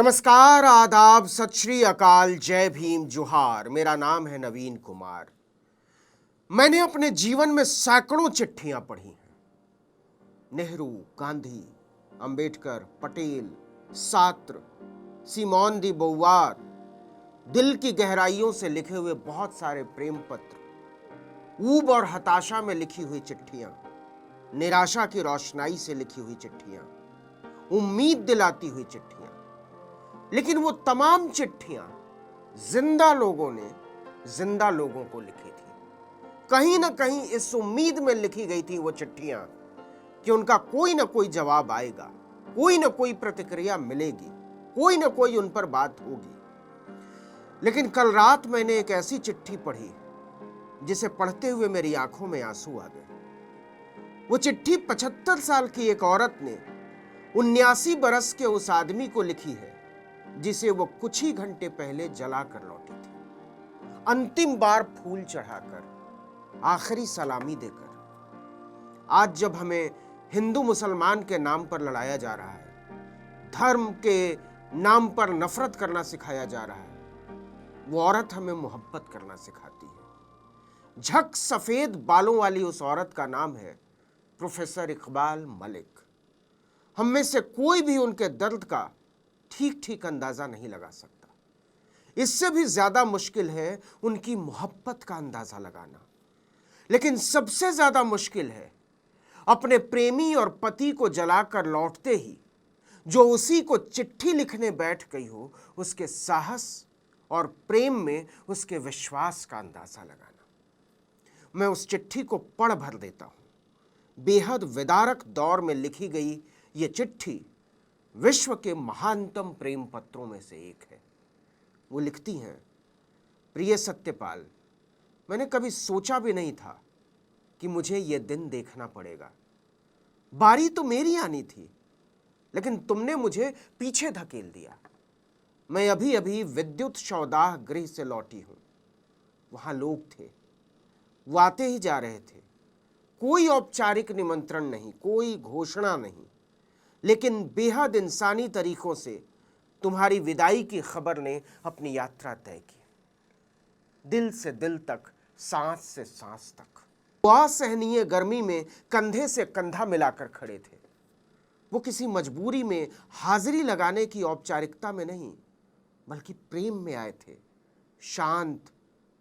नमस्कार, आदाब, सत श्री अकाल, जय भीम, जोहार। मेरा नाम है नवीन कुमार। मैंने अपने जीवन में सैकड़ों चिट्ठियां पढ़ी हैं। नेहरू, गांधी, अंबेडकर, पटेल, सात्र, सिमोन दी बोवार, दिल की गहराइयों से लिखे हुए बहुत सारे प्रेम पत्र, ऊब और हताशा में लिखी हुई चिट्ठियां, निराशा की रोशनाई से लिखी हुई चिट्ठियां, उम्मीद दिलाती हुई चिट्ठियां। लेकिन वो तमाम चिट्ठियां जिंदा लोगों ने जिंदा लोगों को लिखी थी। कहीं ना कहीं इस उम्मीद में लिखी गई थी वो चिट्ठियां कि उनका कोई ना कोई जवाब आएगा, कोई ना कोई प्रतिक्रिया मिलेगी, कोई ना कोई उन पर बात होगी। लेकिन कल रात मैंने एक ऐसी चिट्ठी पढ़ी जिसे पढ़ते हुए मेरी आंखों में आंसू आ गए। वो चिट्ठी 75 साल की एक औरत ने 79 बरस के उस आदमी को लिखी है जिसे वो कुछ ही घंटे पहले जला कर लौटी थी, अंतिम बार फूल चढ़ाकर, आखिरी सलामी देकर। आज जब हमें हिंदू मुसलमान के नाम पर लड़ाया जा रहा है, धर्म के नाम पर नफरत करना सिखाया जा रहा है, वो औरत हमें मोहब्बत करना सिखाती है। झक सफेद बालों वाली उस औरत का नाम है प्रोफेसर इकबाल मलिक। हम में से कोई भी उनके दर्द का ठीक ठीक अंदाजा नहीं लगा सकता। इससे भी ज्यादा मुश्किल है उनकी मोहब्बत का अंदाजा लगाना। लेकिन सबसे ज्यादा मुश्किल है अपने प्रेमी और पति को जलाकर लौटते ही जो उसी को चिट्ठी लिखने बैठ गई हो, उसके साहस और प्रेम में उसके विश्वास का अंदाजा लगाना। मैं उस चिट्ठी को पढ़ भर देता हूं। बेहद विदारक दौर में लिखी गई ये चिट्ठी विश्व के महानतम प्रेम पत्रों में से एक है। वो लिखती हैं, प्रिय सत्यपाल, मैंने कभी सोचा भी नहीं था कि मुझे ये दिन देखना पड़ेगा। बारी तो मेरी आनी थी, लेकिन तुमने मुझे पीछे धकेल दिया। मैं अभी अभी विद्युत शवदाह गृह से लौटी हूं। वहां लोग थे, वो आते ही जा रहे थे। कोई औपचारिक निमंत्रण नहीं, कोई घोषणा नहीं, लेकिन बेहद इंसानी तरीकों से तुम्हारी विदाई की खबर ने अपनी यात्रा तय की। दिल से दिल तक, सांस से सांस तक। वो असहनीय गर्मी में कंधे से कंधा मिलाकर खड़े थे। वो किसी मजबूरी में हाजिरी लगाने की औपचारिकता में नहीं, बल्कि प्रेम में आए थे। शांत,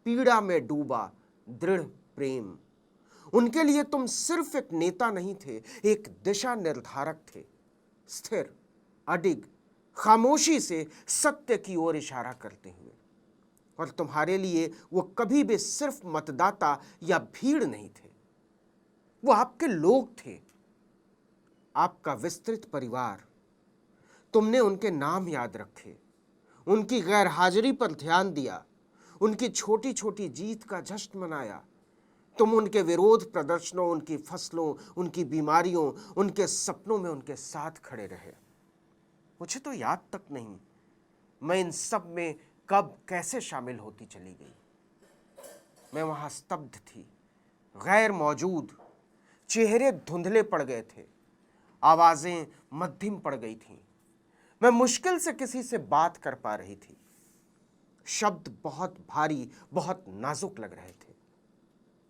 पीड़ा में डूबा, दृढ़ प्रेम। उनके लिए तुम सिर्फ एक नेता नहीं थे, एक दिशा निर्धारक थे। स्थिर, अडिग, खामोशी से सत्य की ओर इशारा करते हुए। और तुम्हारे लिए वो कभी भी सिर्फ मतदाता या भीड़ नहीं थे, वो आपके लोग थे, आपका विस्तृत परिवार। तुमने उनके नाम याद रखे, उनकी गैर हाजिरी पर ध्यान दिया, उनकी छोटी छोटी जीत का जश्न मनाया। तुम उनके विरोध प्रदर्शनों, उनकी फसलों, उनकी बीमारियों, उनके सपनों में उनके साथ खड़े रहे। मुझे तो याद तक नहीं मैं इन सब में कब कैसे शामिल होती चली गई। मैं वहां स्तब्ध थी, गैर मौजूद। चेहरे धुंधले पड़ गए थे, आवाजें मध्यम पड़ गई थीं। मैं मुश्किल से किसी से बात कर पा रही थी। शब्द बहुत भारी, बहुत नाजुक लग रहे थे।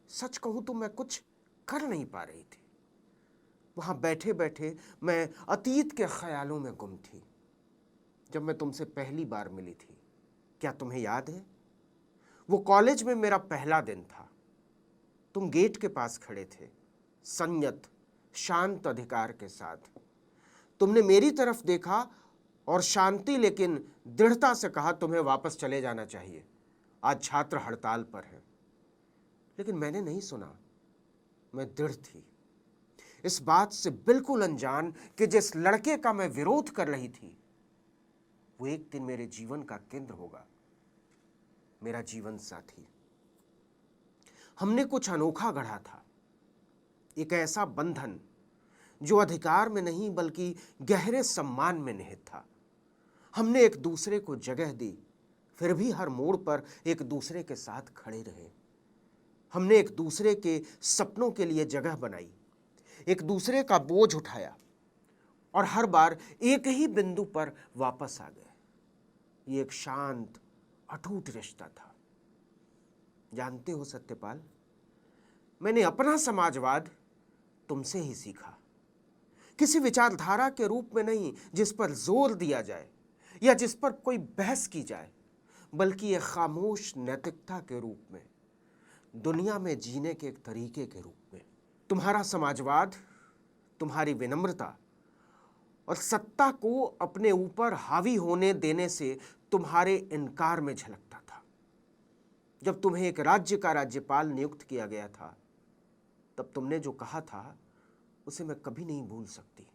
सच कहूं तो मैं कुछ कर नहीं पा रही थी। वहां बैठे बैठे मैं अतीत के ख्यालों में गुम थी। जब मैं तुमसे पहली बार मिली थी, क्या तुम्हें याद है? वो कॉलेज में मेरा पहला दिन था। तुम गेट के पास खड़े थे, संयत, शांत अधिकार के साथ। तुमने मेरी तरफ देखा और शांति लेकिन दृढ़ता से कहा, तुम्हें वापस चले जाना चाहिए, आज छात्र हड़ताल पर है। लेकिन मैंने नहीं सुना। मैं दृढ़ थी, इस बात से बिल्कुल अनजान कि जिस लड़के का मैं विरोध कर रही थी वो एक दिन मेरे जीवन का केंद्र होगा, मेरा जीवन साथी। हमने कुछ अनोखा गढ़ा था, एक ऐसा बंधन जो अधिकार में नहीं बल्कि गहरे सम्मान में निहित था। हमने एक दूसरे को जगह दी, फिर भी हर मोड़ पर एक दूसरे के साथ खड़े रहे। हमने एक दूसरे के सपनों के लिए जगह बनाई, एक दूसरे का बोझ उठाया और हर बार एक ही बिंदु पर वापस आ गए। ये एक शांत अटूट रिश्ता था। जानते हो सत्यपाल, मैंने अपना समाजवाद तुमसे ही सीखा। किसी विचारधारा के रूप में नहीं जिस पर जोर दिया जाए या जिस पर कोई बहस की जाए, बल्कि एक खामोश नैतिकता के रूप में, दुनिया में जीने के एक तरीके के रूप में। तुम्हारा समाजवाद, तुम्हारी विनम्रता और सत्ता को अपने ऊपर हावी होने देने से तुम्हारे इनकार में झलकता था। जब तुम्हें एक राज्य का राज्यपाल नियुक्त किया गया था, तब तुमने जो कहा था उसे मैं कभी नहीं भूल सकती।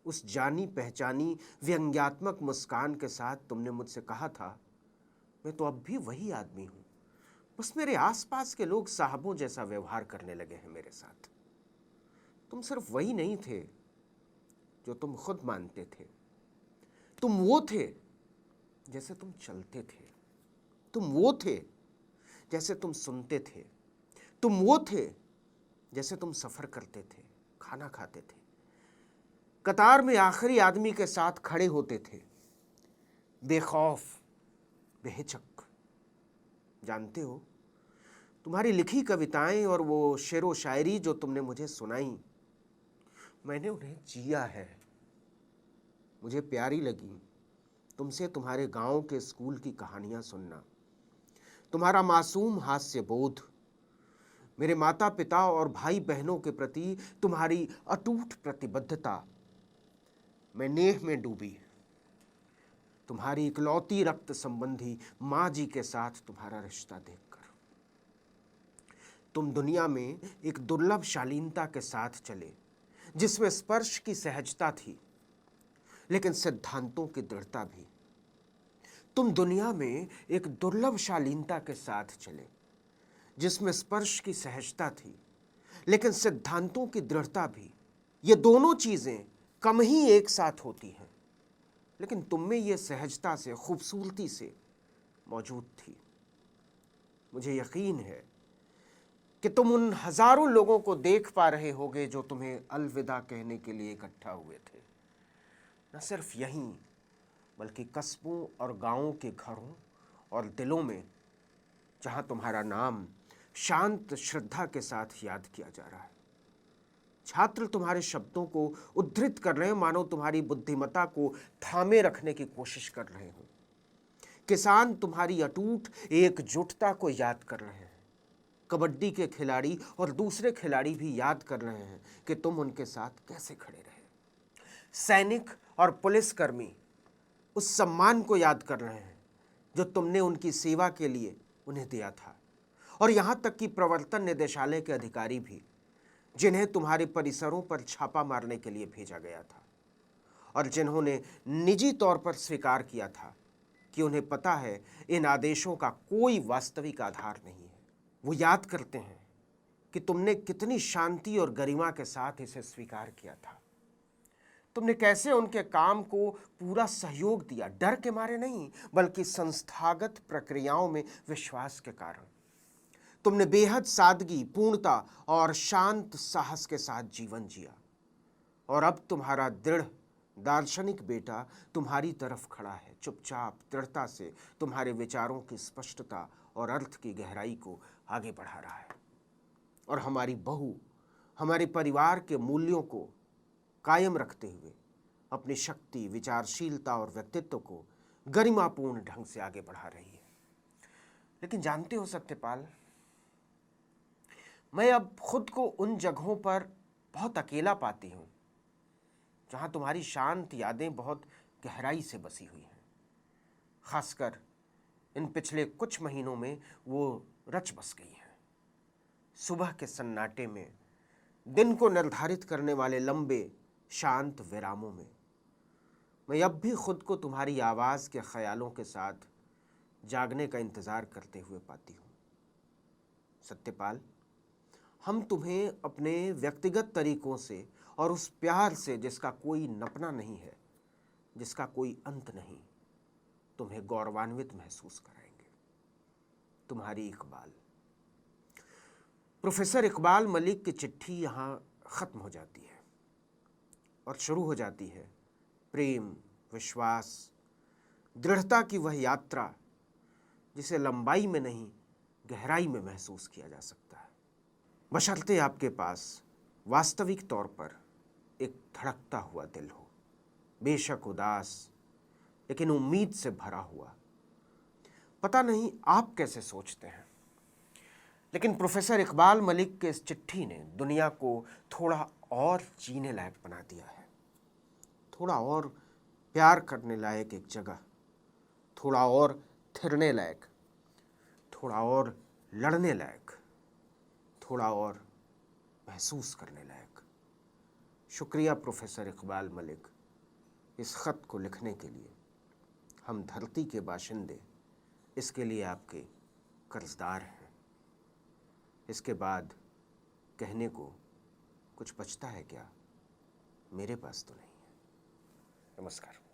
उस जानी पहचानी व्यंग्यात्मक मुस्कान के साथ तुमने मुझसे कहा था, मैं तो अब भी वही आदमी हूं, बस मेरे आसपास के लोग साहबों जैसा व्यवहार करने लगे हैं मेरे साथ। तुम सिर्फ वही नहीं थे जो तुम खुद मानते थे, तुम वो थे जैसे तुम चलते थे, तुम वो थे जैसे तुम सुनते थे, तुम वो थे जैसे तुम सफर करते थे, खाना खाते थे, कतार में आखिरी आदमी के साथ खड़े होते थे, बेखौफ, बेहिचक। जानते हो, तुम्हारी लिखी कविताएं और वो शेरो शायरी जो तुमने मुझे सुनाई, मैंने उन्हें जिया है, मुझे प्यारी लगी। तुमसे तुम्हारे गांव के स्कूल की कहानियां सुनना, तुम्हारा मासूम हास्य बोध, मेरे माता पिता और भाई बहनों के प्रति तुम्हारी अटूट प्रतिबद्धता, मैं नेह में डूबी। तुम्हारी इकलौती रक्त संबंधी माँ जी के साथ तुम्हारा रिश्ता देखकर तुम दुनिया में एक दुर्लभ शालीनता के साथ चले, जिसमें स्पर्श की सहजता थी लेकिन सिद्धांतों की दृढ़ता भी। तुम दुनिया में एक दुर्लभ शालीनता के साथ चले, जिसमें स्पर्श की सहजता थी लेकिन सिद्धांतों की दृढ़ता भी। ये दोनों चीजें कम ही एक साथ होती हैं, लेकिन तुम में ये सहजता से, खूबसूरती से मौजूद थी। मुझे यकीन है कि तुम उन हजारों लोगों को देख पा रहे होगे जो तुम्हें अलविदा कहने के लिए इकट्ठा हुए थे, न सिर्फ यहीं बल्कि कस्बों और गांवों के घरों और दिलों में, जहां तुम्हारा नाम शांत श्रद्धा के साथ याद किया जा रहा है। छात्र तुम्हारे शब्दों को उद्धृत कर रहे हैं, मानो तुम्हारी बुद्धिमत्ता को थामे रखने की कोशिश कर रहे हो। किसान तुम्हारी अटूट एकजुटता को याद कर रहे हैं। कबड्डी के खिलाड़ी और दूसरे खिलाड़ी भी याद कर रहे हैं कि तुम उनके साथ कैसे खड़े रहे। सैनिक और पुलिसकर्मी उस सम्मान को याद कर रहे हैं जो तुमने उनकी सेवा के लिए उन्हें दिया था। और यहां तक कि प्रवर्तन निदेशालय के अधिकारी भी, जिन्हें तुम्हारे परिसरों पर छापा मारने के लिए भेजा गया था और जिन्होंने निजी तौर पर स्वीकार किया था कि उन्हें पता है इन आदेशों का कोई वास्तविक आधार नहीं है, वो याद करते हैं कि तुमने कितनी शांति और गरिमा के साथ इसे स्वीकार किया था। तुमने कैसे उनके काम को पूरा सहयोग दिया, डर के मारे नहीं बल्कि संस्थागत प्रक्रियाओं में विश्वास के कारण। तुमने बेहद सादगी, पूर्णता और शांत साहस के साथ जीवन जिया। और अब तुम्हारा दृढ़ दार्शनिक बेटा तुम्हारी तरफ खड़ा है, चुपचाप दृढ़ता से तुम्हारे विचारों की स्पष्टता और अर्थ की गहराई को आगे बढ़ा रहा है। और हमारी बहू हमारे परिवार के मूल्यों को कायम रखते हुए अपनी शक्ति, विचारशीलता और व्यक्तित्व को गरिमापूर्ण ढंग से आगे बढ़ा रही है। लेकिन जानते हो सत्यपाल, मैं अब खुद को उन जगहों पर बहुत अकेला पाती हूँ जहाँ तुम्हारी शांत यादें बहुत गहराई से बसी हुई हैं। खासकर इन पिछले कुछ महीनों में वो रच बस गई हैं। सुबह के सन्नाटे में, दिन को निर्धारित करने वाले लंबे शांत विरामों में, मैं अब भी खुद को तुम्हारी आवाज़ के ख्यालों के साथ जागने का इंतज़ार करते हुए पाती हूँ। सत्यपाल, हम तुम्हें अपने व्यक्तिगत तरीकों से और उस प्यार से जिसका कोई नपना नहीं है, जिसका कोई अंत नहीं, तुम्हें गौरवान्वित महसूस कराएंगे। तुम्हारी इकबाल। प्रोफेसर इकबाल मलिक की चिट्ठी यहाँ ख़त्म हो जाती है और शुरू हो जाती है प्रेम, विश्वास, दृढ़ता की वह यात्रा जिसे लंबाई में नहीं गहराई में महसूस किया जा सकता है, बशर्ते आपके पास वास्तविक तौर पर एक धड़कता हुआ दिल हो, बेशक उदास लेकिन उम्मीद से भरा हुआ। पता नहीं आप कैसे सोचते हैं, लेकिन प्रोफेसर इकबाल मलिक के इस चिट्ठी ने दुनिया को थोड़ा और जीने लायक बना दिया है, थोड़ा और प्यार करने लायक एक जगह, थोड़ा और थिरने लायक, थोड़ा और लड़ने लायक, थोड़ा और महसूस करने लायक। शुक्रिया प्रोफेसर इकबाल मलिक, इस ख़त को लिखने के लिए। हम धरती के बाशिंदे इसके लिए आपके कर्जदार हैं। इसके बाद कहने को कुछ बचता है क्या? मेरे पास तो नहीं है। नमस्कार।